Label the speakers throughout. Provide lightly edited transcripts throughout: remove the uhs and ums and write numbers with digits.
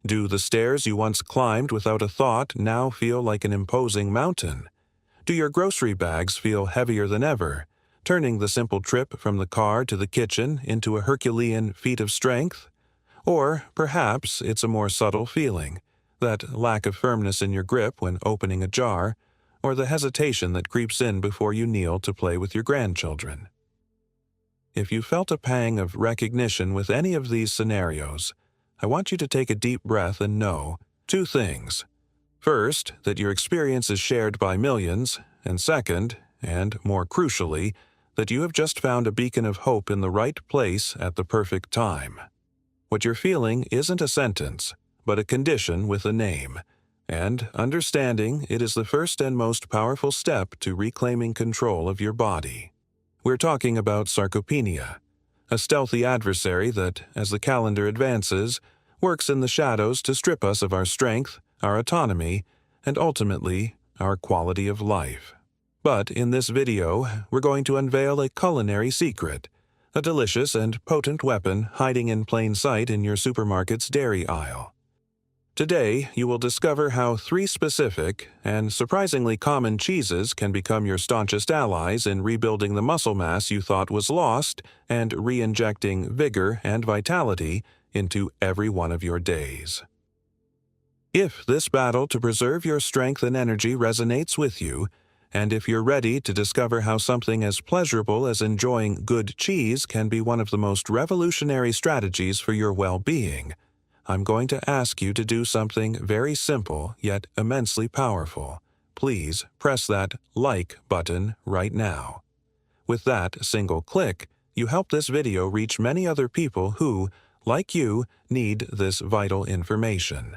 Speaker 1: Do the stairs you once climbed without a thought now feel like an imposing mountain? Do your grocery bags feel heavier than ever, turning the simple trip from the car to the kitchen into a Herculean feat of strength? Or perhaps it's a more subtle feeling, that lack of firmness in your grip when opening a jar, or the hesitation that creeps in before you kneel to play with your grandchildren. If you felt a pang of recognition with any of these scenarios, I want you to take a deep breath and know two things. First, that your experience is shared by millions, and second, and more crucially, that you have just found a beacon of hope in the right place at the perfect time. What you're feeling isn't a sentence, but a condition with a name, and understanding it is the first and most powerful step to reclaiming control of your body. We're talking about sarcopenia, a stealthy adversary that, as the calendar advances, works in the shadows to strip us of our strength, our autonomy, and ultimately, our quality of life. But in this video, we're going to unveil a culinary secret, a delicious and potent weapon hiding in plain sight in your supermarket's dairy aisle. Today, you will discover how 3 specific and surprisingly common cheeses can become your staunchest allies in rebuilding the muscle mass you thought was lost and re-injecting vigor and vitality into every one of your days. If this battle to preserve your strength and energy resonates with you, and if you're ready to discover how something as pleasurable as enjoying good cheese can be one of the most revolutionary strategies for your well-being, I'm going to ask you to do something very simple yet immensely powerful. Please press that like button right now. With that single click, you help this video reach many other people who, like you, need this vital information.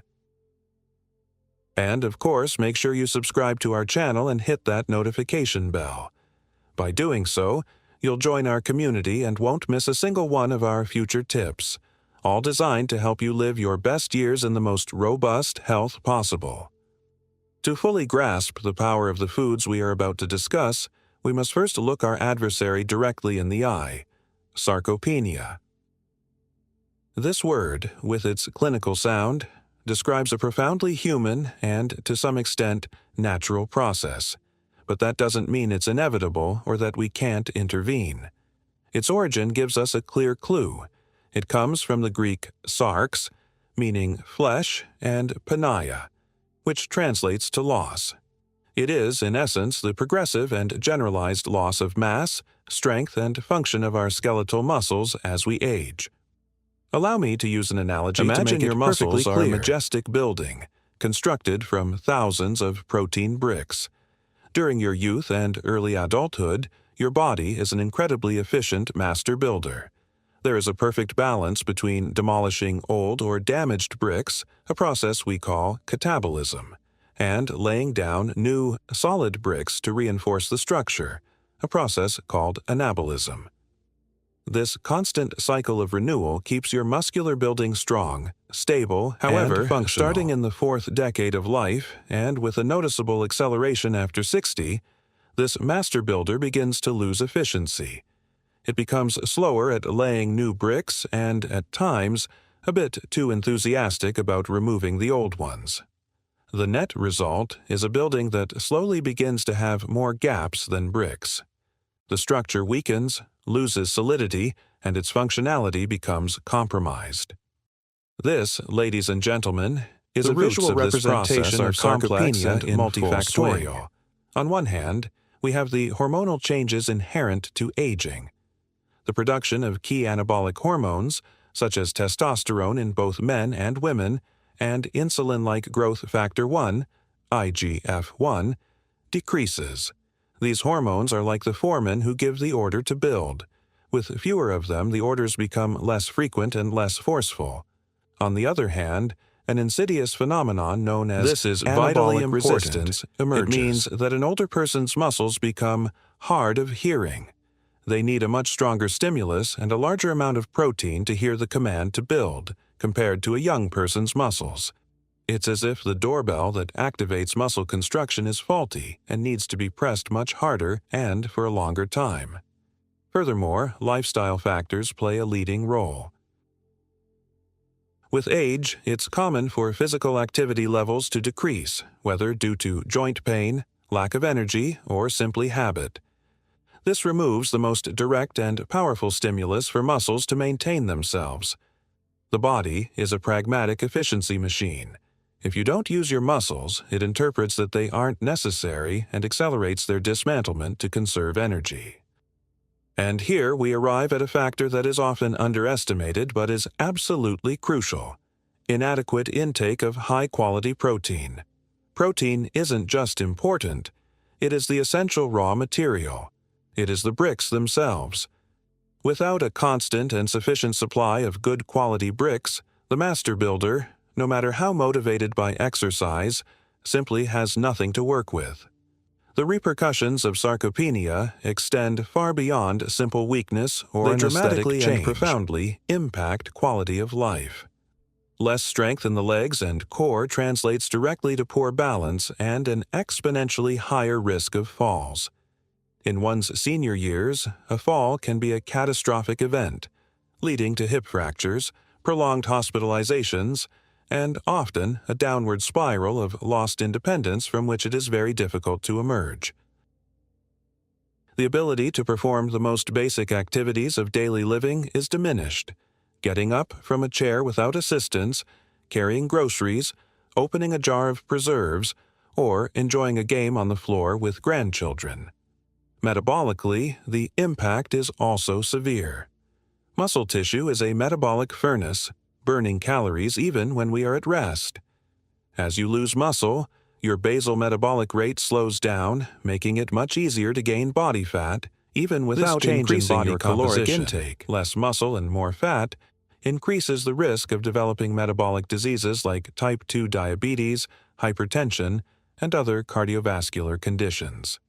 Speaker 1: And of course, make sure you subscribe to our channel and hit that notification bell. By doing so, you'll join our community and won't miss a single one of our future tips, all designed to help you live your best years in the most robust health possible. To fully grasp the power of the foods we are about to discuss, we must first look our adversary directly in the eye: sarcopenia. This word, with its clinical sound, describes a profoundly human and, to some extent, natural process. But that doesn't mean it's inevitable or that we can't intervene. Its origin gives us a clear clue. It comes from the Greek sarx, meaning flesh, and penia, which translates to loss. It is, in essence, the progressive and generalized loss of mass, strength, and function of our skeletal muscles as we age. Allow me to use an analogy to make your muscles are a majestic building, constructed from thousands of protein bricks. During your youth and early adulthood, your body is an incredibly efficient master builder. There is a perfect balance between demolishing old or damaged bricks, a process we call catabolism, and laying down new, solid bricks to reinforce the structure, a process called anabolism. This constant cycle of renewal keeps your muscular building strong, stable, and functional. Starting in the 4th decade of life, and with a noticeable acceleration after 60, this master builder begins to lose efficiency. It becomes slower at laying new bricks and, at times, a bit too enthusiastic about removing the old ones. The net result is a building that slowly begins to have more gaps than bricks. The structure weakens, loses solidity, and its functionality becomes compromised. This, ladies and gentlemen, is a visual representation of sarcopenia and multifactorial. On one hand, we have the hormonal changes inherent to aging. The production of key anabolic hormones, such as testosterone in both men and women, and insulin-like growth factor 1, IGF-1, decreases. These hormones are like the foremen who give the order to build. With fewer of them, the orders become less frequent and less forceful. On the other hand, an insidious phenomenon known as
Speaker 2: This is vitally
Speaker 1: anabolic
Speaker 2: important.
Speaker 1: resistance emerges. It means that an older person's muscles become hard of hearing. They need a much stronger stimulus and a larger amount of protein to hear the command to build, compared to a young person's muscles. It's as if the doorbell that activates muscle construction is faulty and needs to be pressed much harder and for a longer time. Furthermore, lifestyle factors play a leading role. With age, it's common for physical activity levels to decrease, whether due to joint pain, lack of energy, or simply habit. This removes the most direct and powerful stimulus for muscles to maintain themselves. The body is a pragmatic efficiency machine. If you don't use your muscles, it interprets that they aren't necessary and accelerates their dismantlement to conserve energy. And here we arrive at a factor that is often underestimated but is absolutely crucial: inadequate intake of high-quality protein. Protein isn't just important, it is the essential raw material. It is the bricks themselves. Without a constant and sufficient supply of good quality bricks, the master builder, no matter how motivated by exercise, simply has nothing to work with. The repercussions of sarcopenia extend far beyond simple weakness or an aesthetic change. They dramatically and profoundly impact quality of life. Less strength in the legs and core translates directly to poor balance and an exponentially higher risk of falls. In one's senior years, a fall can be a catastrophic event, leading to hip fractures, prolonged hospitalizations, and often a downward spiral of lost independence from which it is very difficult to emerge. The ability to perform the most basic activities of daily living is diminished. Getting up from a chair without assistance, carrying groceries, opening a jar of preserves, or enjoying a game on the floor with grandchildren. Metabolically, the impact is also severe. Muscle tissue is a metabolic furnace, burning calories even when we are at rest. As you lose muscle, your basal metabolic rate slows down, making it much easier to gain body fat, even without increasing your caloric intake. Less muscle and more fat increases the risk of developing metabolic diseases like type 2 diabetes, hypertension, and other cardiovascular conditions.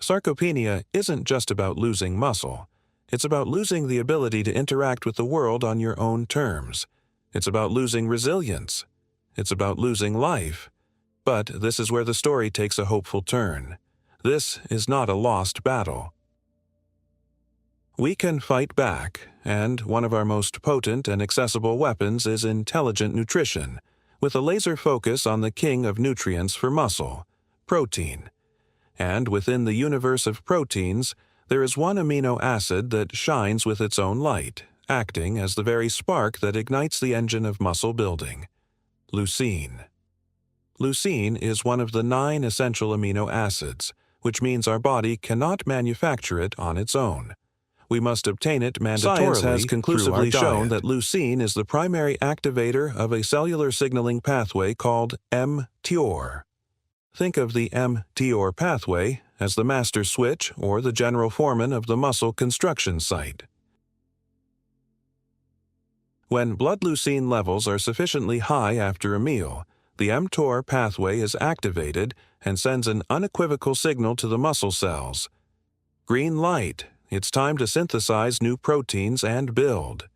Speaker 1: Sarcopenia isn't just about losing muscle. It's about losing the ability to interact with the world on your own terms. It's about losing resilience. It's about losing life. But this is where the story takes a hopeful turn. This is not a lost battle. We can fight back, and one of our most potent and accessible weapons is intelligent nutrition, with a laser focus on the king of nutrients for muscle, protein. And within the universe of proteins, there is one amino acid that shines with its own light, acting as the very spark that ignites the engine of muscle building: leucine. Leucine is one of the 9 essential amino acids, which means our body cannot manufacture it on its own. We must obtain it mandatorily. Science has conclusively shown that leucine is the primary activator of a cellular signaling pathway called mTOR. Think of the mTOR pathway as the master switch or the general foreman of the muscle construction site. When blood leucine levels are sufficiently high after a meal, the mTOR pathway is activated and sends an unequivocal signal to the muscle cells. Green light, it's time to synthesize new proteins and build.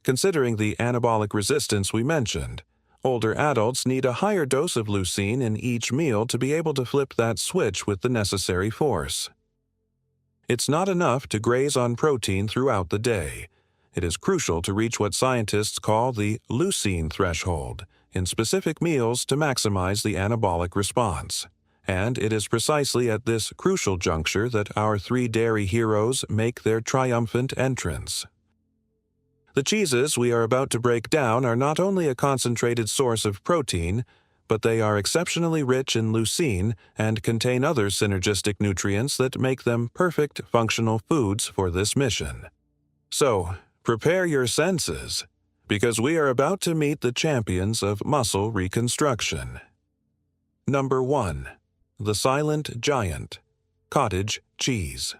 Speaker 1: Considering the anabolic resistance we mentioned, older adults need a higher dose of leucine in each meal to be able to flip that switch with the necessary force. It's not enough to graze on protein throughout the day. It is crucial to reach what scientists call the leucine threshold in specific meals to maximize the anabolic response. And it is precisely at this crucial juncture that our 3 dairy heroes make their triumphant entrance. The cheeses we are about to break down are not only a concentrated source of protein, but they are exceptionally rich in leucine and contain other synergistic nutrients that make them perfect functional foods for this mission. So, prepare your senses, because we are about to meet the champions of muscle reconstruction. Number 1. The Silent Giant, cottage cheese.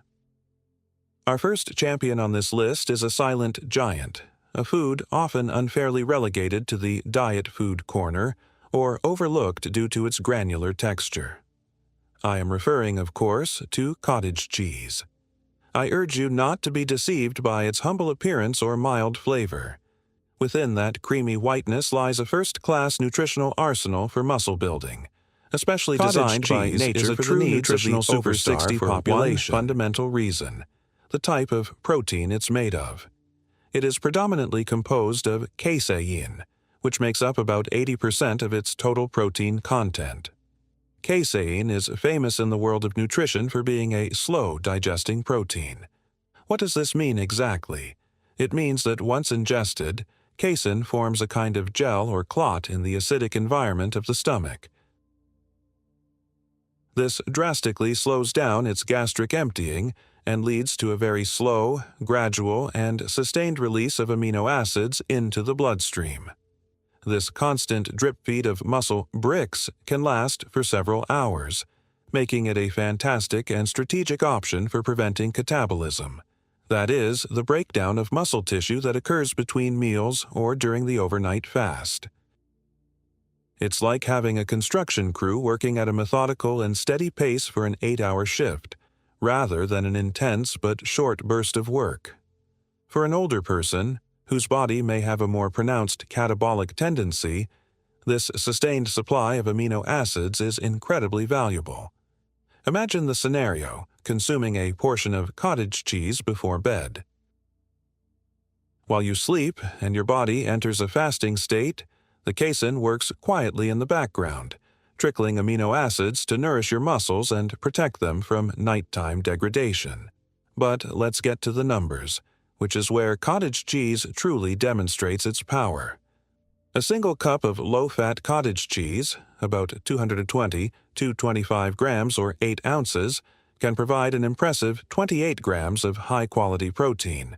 Speaker 1: Our first champion on this list is a silent giant, a food often unfairly relegated to the diet food corner or overlooked due to its granular texture. I am referring, of course, to cottage cheese. I urge you not to be deceived by its humble appearance or mild flavor. Within that creamy whiteness lies a first-class nutritional arsenal for muscle building, especially designed by nature for the needs of the over 60 population. One fundamental reason: the type of protein it's made of. It is predominantly composed of casein, which makes up about 80% of its total protein content. Casein is famous in the world of nutrition for being a slow-digesting protein. What does this mean exactly? It means that once ingested, casein forms a kind of gel or clot in the acidic environment of the stomach. This drastically slows down its gastric emptying and leads to a very slow, gradual, and sustained release of amino acids into the bloodstream. This constant drip feed of muscle bricks can last for several hours, making it a fantastic and strategic option for preventing catabolism. That is, the breakdown of muscle tissue that occurs between meals or during the overnight fast. It's like having a construction crew working at a methodical and steady pace for an 8-hour shift, rather than an intense but short burst of work. For an older person, whose body may have a more pronounced catabolic tendency, this sustained supply of amino acids is incredibly valuable. Imagine the scenario, consuming a portion of cottage cheese before bed. While you sleep and your body enters a fasting state, the casein works quietly in the background, trickling amino acids to nourish your muscles and protect them from nighttime degradation. But let's get to the numbers, which is where cottage cheese truly demonstrates its power. A single cup of low-fat cottage cheese, about 220 to 25 grams or 8 ounces, can provide an impressive 28 grams of high-quality protein.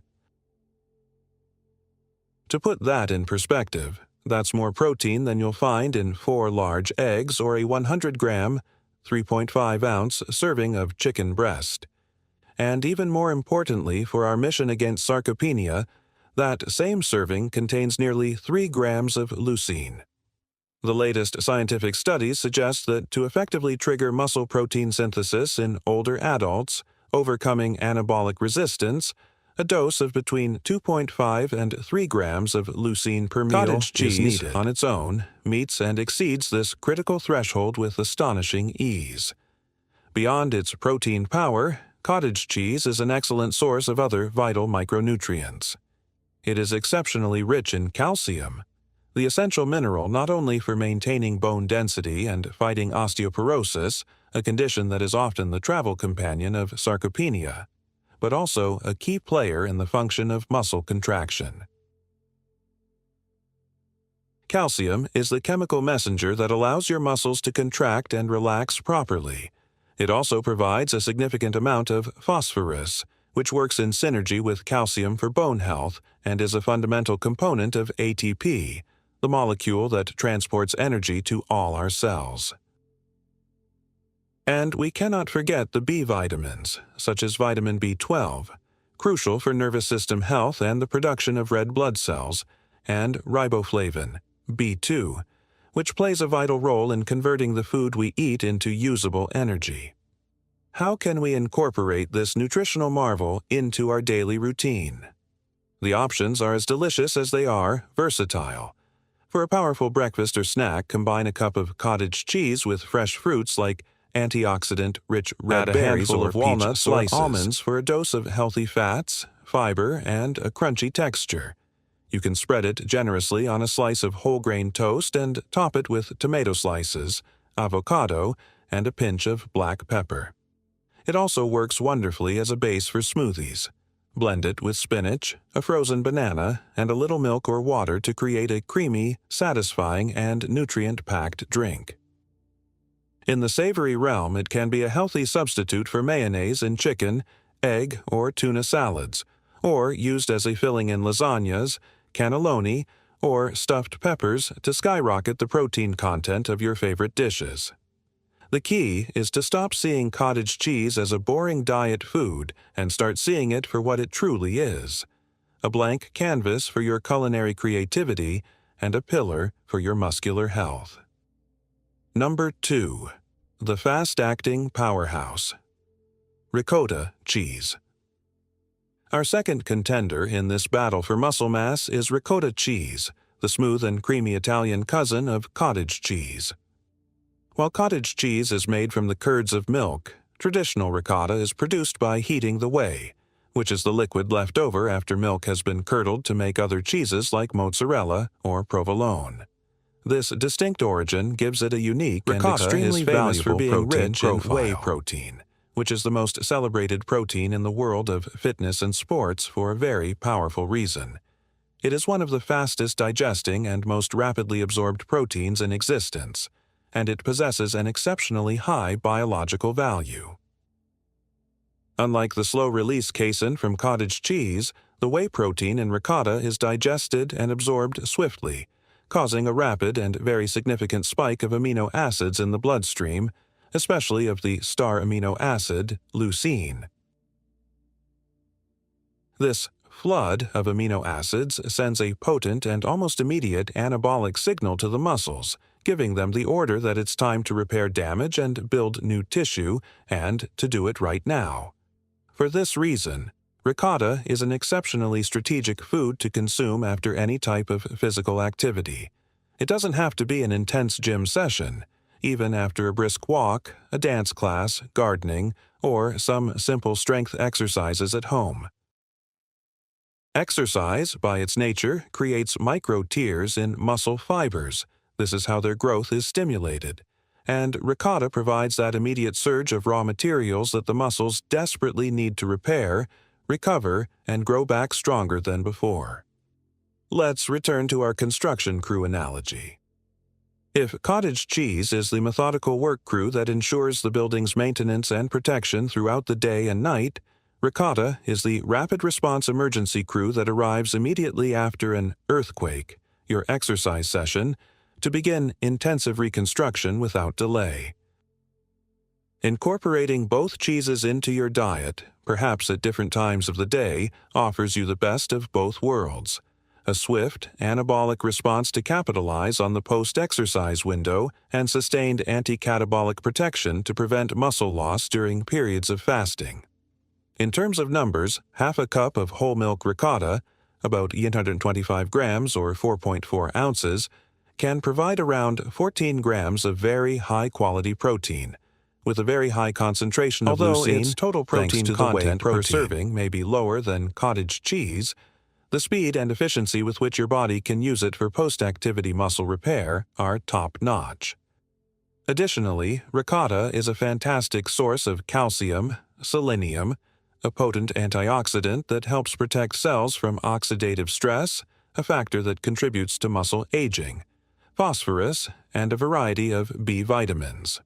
Speaker 1: To put that in perspective, that's more protein than you'll find in 4 large eggs or a 100-gram, 3.5-ounce serving of chicken breast. And even more importantly for our mission against sarcopenia, that same serving contains nearly 3 grams of leucine. The latest scientific studies suggest that to effectively trigger muscle protein synthesis in older adults, overcoming anabolic resistance, a dose of between 2.5 and 3 grams of leucine per meal
Speaker 2: Cottage cheese
Speaker 1: on its own meets and exceeds this critical threshold with astonishing ease. Beyond its protein power, cottage cheese is an excellent source of other vital micronutrients. It is exceptionally rich in calcium, the essential mineral not only for maintaining bone density and fighting osteoporosis, a condition that is often the travel companion of sarcopenia, but also a key player in the function of muscle contraction. Calcium is the chemical messenger that allows your muscles to contract and relax properly. It also provides a significant amount of phosphorus, which works in synergy with calcium for bone health and is a fundamental component of ATP, the molecule that transports energy to all our cells. And we cannot forget the B vitamins, such as vitamin B12, crucial for nervous system health and the production of red blood cells, and riboflavin, B2, which plays a vital role in converting the food we eat into usable energy. How can we incorporate this nutritional marvel into our daily routine? The options are as delicious as they are versatile. For a powerful breakfast or snack, combine a cup of cottage cheese with fresh fruits like antioxidant-rich red berries or walnuts or almonds for a dose of healthy fats, fiber, and a crunchy texture. You can spread it generously on a slice of whole grain toast and top it with tomato slices, avocado, and a pinch of black pepper. It also works wonderfully as a base for smoothies. Blend it with spinach, a frozen banana, and a little milk or water to create a creamy, satisfying, and nutrient-packed drink. In the savory realm, it can be a healthy substitute for mayonnaise in chicken, egg, or tuna salads, or used as a filling in lasagnas, cannelloni, or stuffed peppers to skyrocket the protein content of your favorite dishes. The key is to stop seeing cottage cheese as a boring diet food and start seeing it for what it truly is: a blank canvas for your culinary creativity and a pillar for your muscular health. Number 2. The fast-acting powerhouse. Ricotta cheese. Our second contender in this battle for muscle mass is ricotta cheese, the smooth and creamy Italian cousin of cottage cheese. While cottage cheese is made from the curds of milk, traditional ricotta is produced by heating the whey, which is the liquid left over after milk has been curdled to make other cheeses like mozzarella or provolone. This distinct origin gives it a unique and extremely valuable protein rich in whey protein, which is the most celebrated protein in the world of fitness and sports for a very powerful reason. It is one of the fastest digesting and most rapidly absorbed proteins in existence, and it possesses an exceptionally high biological value. Unlike the slow-release casein from cottage cheese, the whey protein in ricotta is digested and absorbed swiftly, causing a rapid and very significant spike of amino acids in the bloodstream, especially of the star amino acid, leucine. This flood of amino acids sends a potent and almost immediate anabolic signal to the muscles, giving them the order that it's time to repair damage and build new tissue, and to do it right now. For this reason, ricotta is an exceptionally strategic food to consume after any type of physical activity. It doesn't have to be an intense gym session. Even after a brisk walk, a dance class, gardening, or some simple strength exercises at home. Exercise, by its nature, creates micro-tears in muscle fibers. This is how their growth is stimulated. And ricotta provides that immediate surge of raw materials that the muscles desperately need to repair, recover, and grow back stronger than before. Let's return to our construction crew analogy. If cottage cheese is the methodical work crew that ensures the building's maintenance and protection throughout the day and night, ricotta is the rapid response emergency crew that arrives immediately after an earthquake, your exercise session, to begin intensive reconstruction without delay. Incorporating both cheeses into your diet, perhaps at different times of the day, offers you the best of both worlds. A swift, anabolic response to capitalize on the post-exercise window and sustained anti-catabolic protection to prevent muscle loss during periods of fasting. In terms of numbers, half a cup of whole milk ricotta, about 825 grams or 4.4 ounces, can provide around 14 grams of very high-quality protein, with a very high concentration of leucine. Although its total protein content per serving may be lower than cottage cheese, the speed and efficiency with which your body can use it for post-activity muscle repair are top-notch. Additionally, ricotta is a fantastic source of calcium, selenium, a potent antioxidant that helps protect cells from oxidative stress, a factor that contributes to muscle aging, phosphorus, and a variety of B vitamins.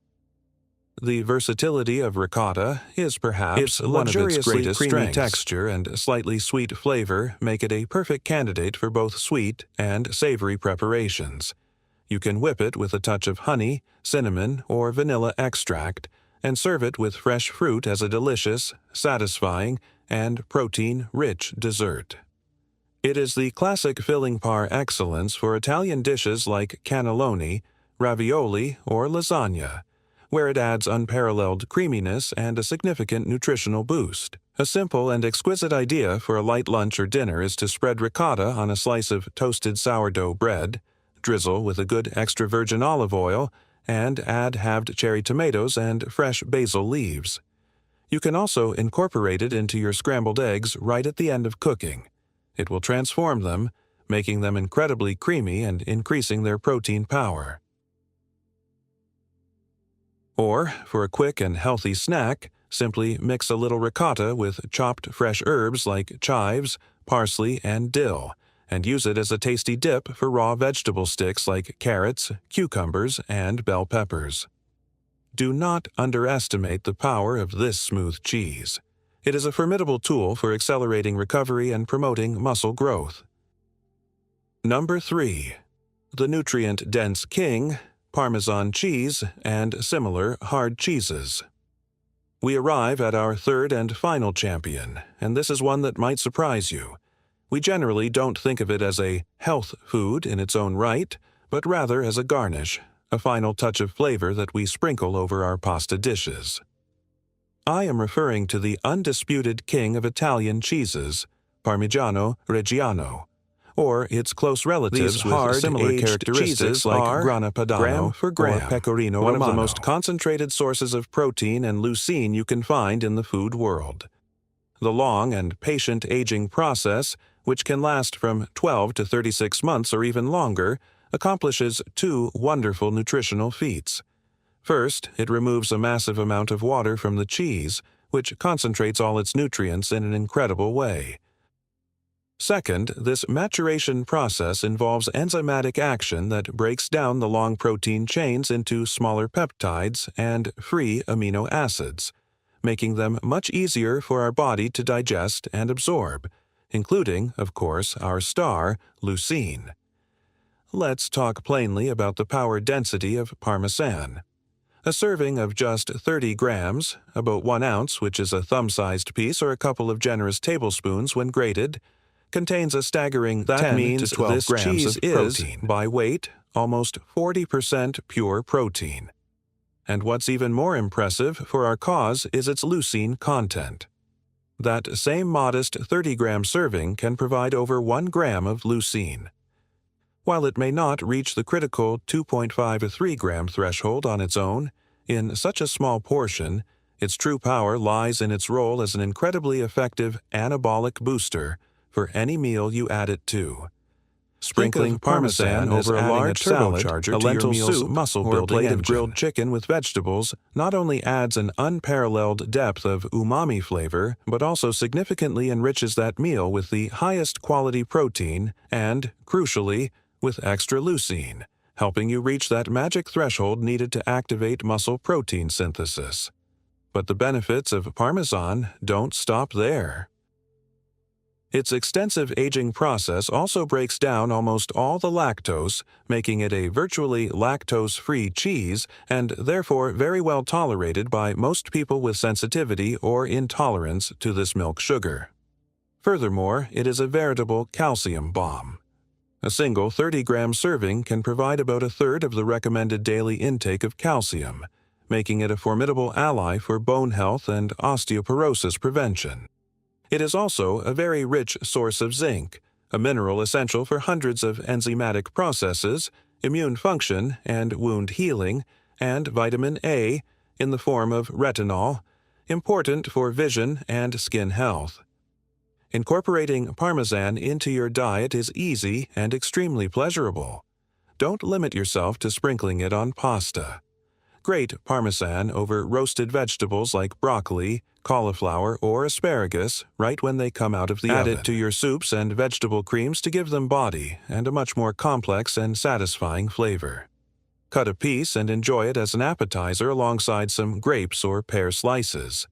Speaker 1: The versatility of ricotta is perhaps one of its greatest strengths. Texture and slightly sweet flavor make it a perfect candidate for both sweet and savory preparations. You can whip it with a touch of honey, cinnamon, or vanilla extract, and serve it with fresh fruit as a delicious, satisfying, and protein-rich dessert. It is the classic filling par excellence for Italian dishes like cannelloni, ravioli, or lasagna, where it adds unparalleled creaminess and a significant nutritional boost. A simple and exquisite idea for a light lunch or dinner is to spread ricotta on a slice of toasted sourdough bread, drizzle with a good extra virgin olive oil, and add halved cherry tomatoes and fresh basil leaves. You can also incorporate it into your scrambled eggs right at the end of cooking. It will transform them, making them incredibly creamy and increasing their protein power. Or, for a quick and healthy snack, simply mix a little ricotta with chopped fresh herbs like chives, parsley, and dill, and use it as a tasty dip for raw vegetable sticks like carrots, cucumbers, and bell peppers. Do not underestimate the power of this smooth cheese. It is a formidable tool for accelerating recovery and promoting muscle growth. Number 3. The nutrient-dense king, Parmesan cheese, and similar hard cheeses. We arrive at our third and final champion, and this is one that might surprise you. We generally don't think of it as a health food in its own right, but rather as a garnish, a final touch of flavor that we sprinkle over our pasta dishes. I am referring to the undisputed king of Italian cheeses, Parmigiano Reggiano, or its close relatives with similar characteristics like Grana Padano gram for gram, or Pecorino Romano, one of the most concentrated sources of protein and leucine you can find in the food world. The long and patient aging process, which can last from 12 to 36 months or even longer, accomplishes two wonderful nutritional feats. First, it removes a massive amount of water from the cheese, which concentrates all its nutrients in an incredible way. Second, this maturation process involves enzymatic action that breaks down the long protein chains into smaller peptides and free amino acids, making them much easier for our body to digest and absorb, including, of course, our star, leucine. Let's talk plainly about the power density of Parmesan. A serving of just 30 grams, about 1 ounce, which is a thumb-sized piece or a couple of generous tablespoons when grated, contains a staggering 10 to 12 grams cheese of protein. By weight, almost 40% pure protein. And what's even more impressive for our cause is its leucine content. That same modest 30-gram serving can provide over 1 gram of leucine. While it may not reach the critical 2.5 to 3 gram threshold on its own, in such a small portion, its true power lies in its role as an incredibly effective anabolic booster for any meal you add it to. Sprinkling Parmesan over a large turbocharger a lentil soup, muscle-building, or a plate of grilled chicken with vegetables not only adds an unparalleled depth of umami flavor, but also significantly enriches that meal with the highest quality protein and, crucially, with extra leucine, helping you reach that magic threshold needed to activate muscle protein synthesis. But the benefits of Parmesan don't stop there. Its extensive aging process also breaks down almost all the lactose, making it a virtually lactose-free cheese and therefore very well tolerated by most people with sensitivity or intolerance to this milk sugar. Furthermore, it is a veritable calcium bomb. A single 30-gram serving can provide about a third of the recommended daily intake of calcium, making it a formidable ally for bone health and osteoporosis prevention. It is also a very rich source of zinc, a mineral essential for hundreds of enzymatic processes, immune function, and wound healing, and vitamin A in the form of retinol, important for vision and skin health. Incorporating Parmesan into your diet is easy and extremely pleasurable. Don't limit yourself to sprinkling it on pasta. Grate Parmesan over roasted vegetables like broccoli, cauliflower, or asparagus right when they come out of the oven. Add it to your soups and vegetable creams to give them body and a much more complex and satisfying flavor. Cut a piece and enjoy it as an appetizer alongside some grapes or pear slices.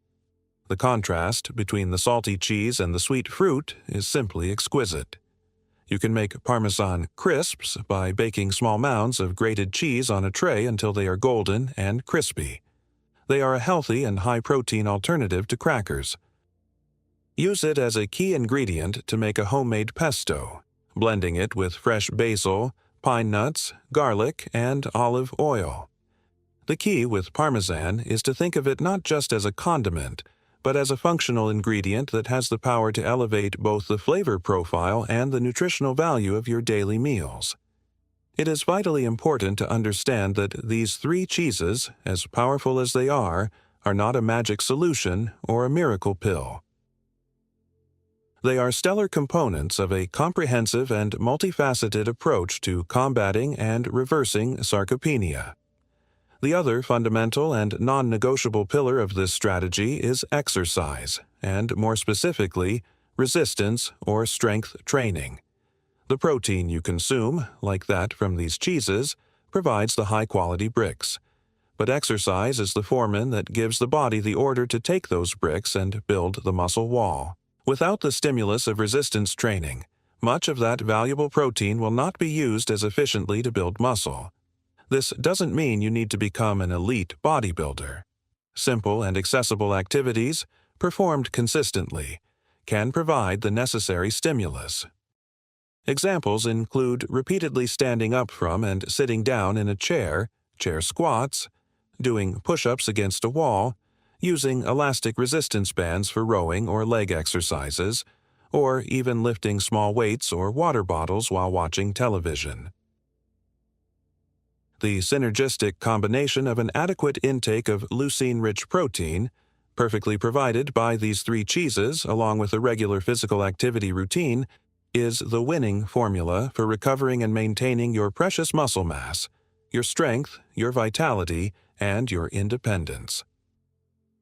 Speaker 1: The contrast between the salty cheese and the sweet fruit is simply exquisite. You can make Parmesan crisps by baking small mounds of grated cheese on a tray until they are golden and crispy. They are a healthy and high-protein alternative to crackers. Use it as a key ingredient to make a homemade pesto, blending it with fresh basil, pine nuts, garlic, and olive oil. The key with Parmesan is to think of it not just as a condiment, but as a functional ingredient that has the power to elevate both the flavor profile and the nutritional value of your daily meals. It is vitally important to understand that these 3 cheeses, as powerful as they are not a magic solution or a miracle pill. They are stellar components of a comprehensive and multifaceted approach to combating and reversing sarcopenia. The other fundamental and non-negotiable pillar of this strategy is exercise, and more specifically, resistance or strength training. The protein you consume, like that from these cheeses, provides the high-quality bricks. But exercise is the foreman that gives the body the order to take those bricks and build the muscle wall. Without the stimulus of resistance training, much of that valuable protein will not be used as efficiently to build muscle. This doesn't mean you need to become an elite bodybuilder. Simple and accessible activities, performed consistently, can provide the necessary stimulus. Examples include repeatedly standing up from and sitting down in a chair squats, doing push-ups against a wall, using elastic resistance bands for rowing or leg exercises, or even lifting small weights or water bottles while watching television. The synergistic combination of an adequate intake of leucine-rich protein, Perfectly provided by these three cheeses, along with a regular physical activity routine, is the winning formula for recovering and maintaining your precious muscle mass, your strength, your vitality, and your independence.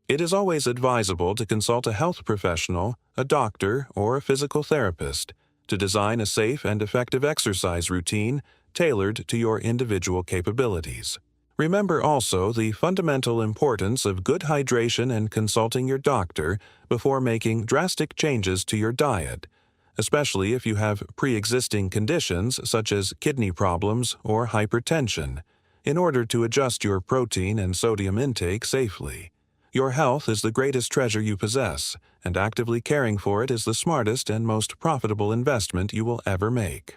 Speaker 1: It is always advisable to consult a health professional, a doctor, or a physical therapist to design a safe and effective exercise routine tailored to your individual capabilities. Remember also the fundamental importance of good hydration and consulting your doctor before making drastic changes to your diet, especially if you have pre-existing conditions such as kidney problems or hypertension, in order to adjust your protein and sodium intake safely. Your health is the greatest treasure you possess, and actively caring for it is the smartest and most profitable investment you will ever make.